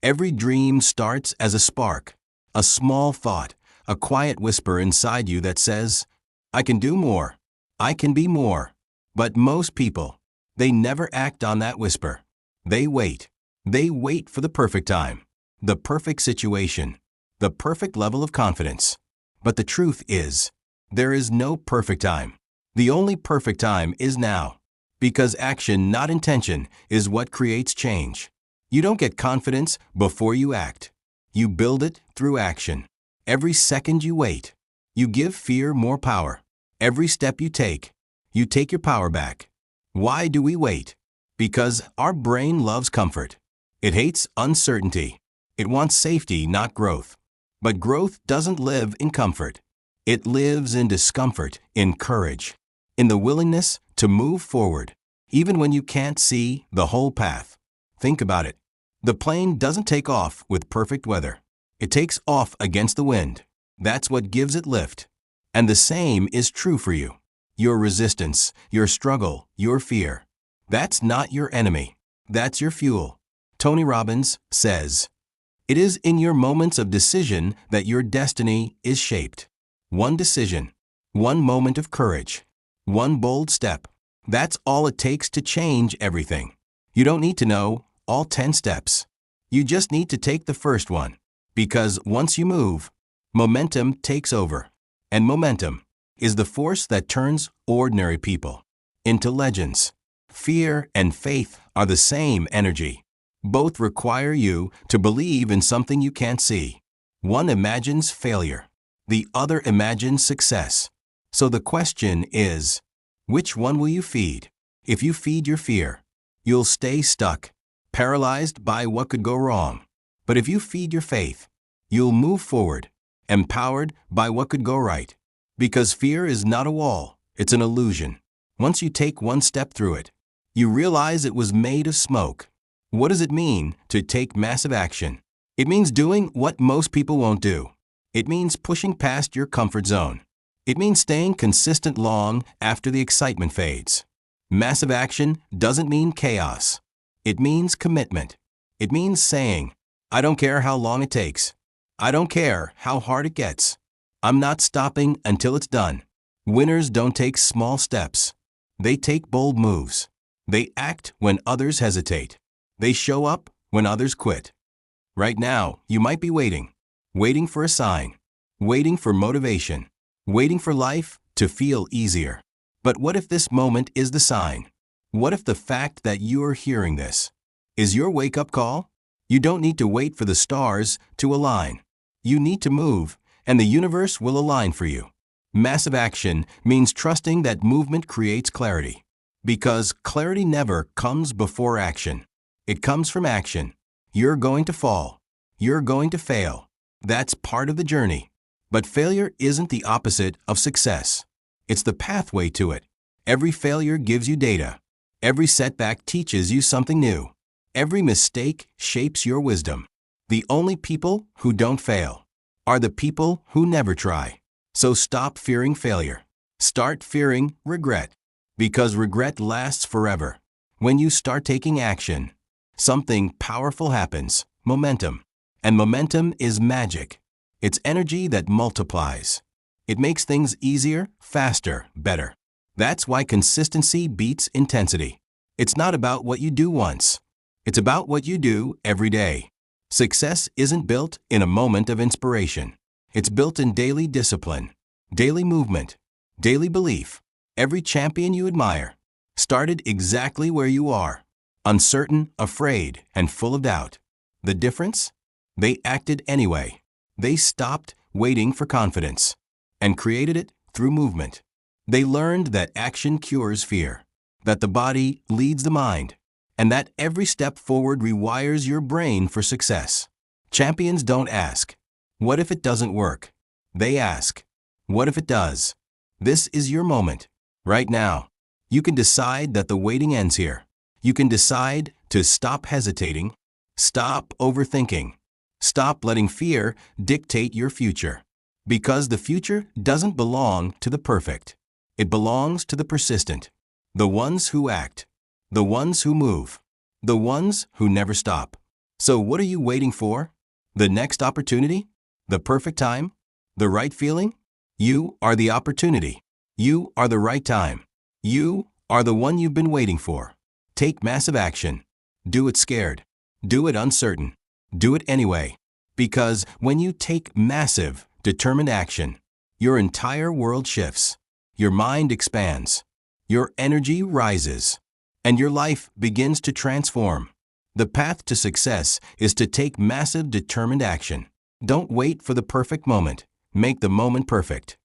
Every dream starts as a spark, a small thought, a quiet whisper inside you that says, I can do more. I can be more. But most people, they never act on that whisper. They wait. They wait for the perfect time, the perfect situation, the perfect level of confidence. But the truth is, there is no perfect time. The only perfect time is now. Because action, not intention, is what creates change. You don't get confidence before you act. You build it through action. Every second you wait, you give fear more power. Every step you take your power back. Why do we wait? Because our brain loves comfort. It hates uncertainty. It wants safety, not growth. But growth doesn't live in comfort. It lives in discomfort, in courage, in the willingness to move forward, even when you can't see the whole path. Think about it. The plane doesn't take off with perfect weather. It takes off against the wind. That's what gives it lift. And the same is true for you. Your resistance, your struggle, your fear. That's not your enemy. That's your fuel. Tony Robbins says, it is in your moments of decision that your destiny is shaped. One decision, one moment of courage, one bold step. That's all it takes to change everything. You don't need to know all 10 steps. You just need to take the first one. Because once you move, momentum takes over. And momentum is the force that turns ordinary people into legends. Fear and faith are the same energy. Both require you to believe in something you can't see. One imagines failure. The other imagines success. So the question is, which one will you feed? If you feed your fear, you'll stay stuck, paralyzed by what could go wrong. But if you feed your faith, you'll move forward, empowered by what could go right. Because fear is not a wall, it's an illusion. Once you take one step through it, you realize it was made of smoke. What does it mean to take massive action? It means doing what most people won't do. It means pushing past your comfort zone. It means staying consistent long after the excitement fades. Massive action doesn't mean chaos. It means commitment. It means saying, I don't care how long it takes. I don't care how hard it gets. I'm not stopping until it's done. Winners don't take small steps. They take bold moves. They act when others hesitate. They show up when others quit. Right now, you might be waiting for a sign, waiting for motivation, waiting for life to feel easier. But what if this moment is the sign? What if the fact that you are hearing this is your wake-up call? You don't need to wait for the stars to align. You need to move, and the universe will align for you. Massive action means trusting that movement creates clarity. Because clarity never comes before action. It comes from action. You're going to fall. You're going to fail. That's part of the journey. But failure isn't the opposite of success. It's the pathway to it. Every failure gives you data. Every setback teaches you something new. Every mistake shapes your wisdom. The only people who don't fail are the people who never try. So stop fearing failure. Start fearing regret. Because regret lasts forever. When you start taking action, something powerful happens. Momentum. And momentum is magic. It's energy that multiplies. It makes things easier, faster, better. That's why consistency beats intensity. It's not about what you do once. It's about what you do every day. Success isn't built in a moment of inspiration. It's built in daily discipline, daily movement, daily belief. Every champion you admire started exactly where you are, uncertain, afraid, and full of doubt. The difference? They acted anyway. They stopped waiting for confidence and created it through movement. They learned that action cures fear, that the body leads the mind, and that every step forward rewires your brain for success. Champions don't ask, what if it doesn't work? They ask, what if it does? This is your moment. Right now, you can decide that the waiting ends here. You can decide to stop hesitating, stop overthinking, stop letting fear dictate your future. Because the future doesn't belong to the perfect. It belongs to the persistent, the ones who act, the ones who move, the ones who never stop. So what are you waiting for? The next opportunity? The perfect time? The right feeling? You are the opportunity. You are the right time. You are the one you've been waiting for. Take massive action. Do it scared. Do it uncertain. Do it anyway. Because when you take massive, determined action, your entire world shifts. Your mind expands. Your energy rises. And your life begins to transform. The path to success is to take massive, determined action. Don't wait for the perfect moment. Make the moment perfect.